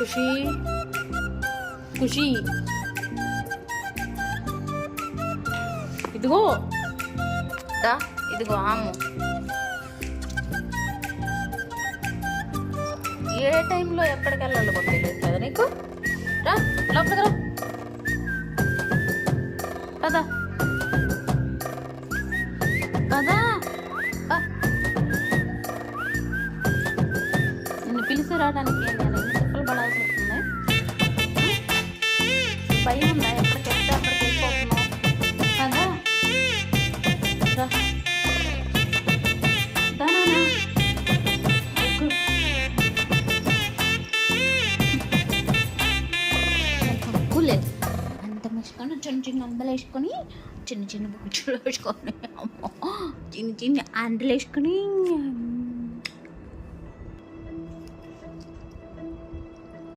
ఖుషి ఖుషి ఇదిగో దా, ఇదిగో ఆము. ఏ టైంలో ఎక్కడికి వెళ్ళాలో కూడా తెలియదు కదా నీకు. రా లోపలికి రా, పదా పదా. నిన్ను పిలిచి రావడానికి నేను ఎన్ని తిప్పలు పడాల్సి వస్తుంది. భయం ఉందా? ఎక్కడికి వెళ్తే అక్కడికి వెళ్ళిపోతున్నావు కదా. రా దానా తక్కువలేదు. అంత వేసుకొని చిన్న చిన్న అంబలు వేసుకొని చిన్న చిన్న బుచ్చులు వేసుకొని చిన్న చిన్న అండలు వేసుకొని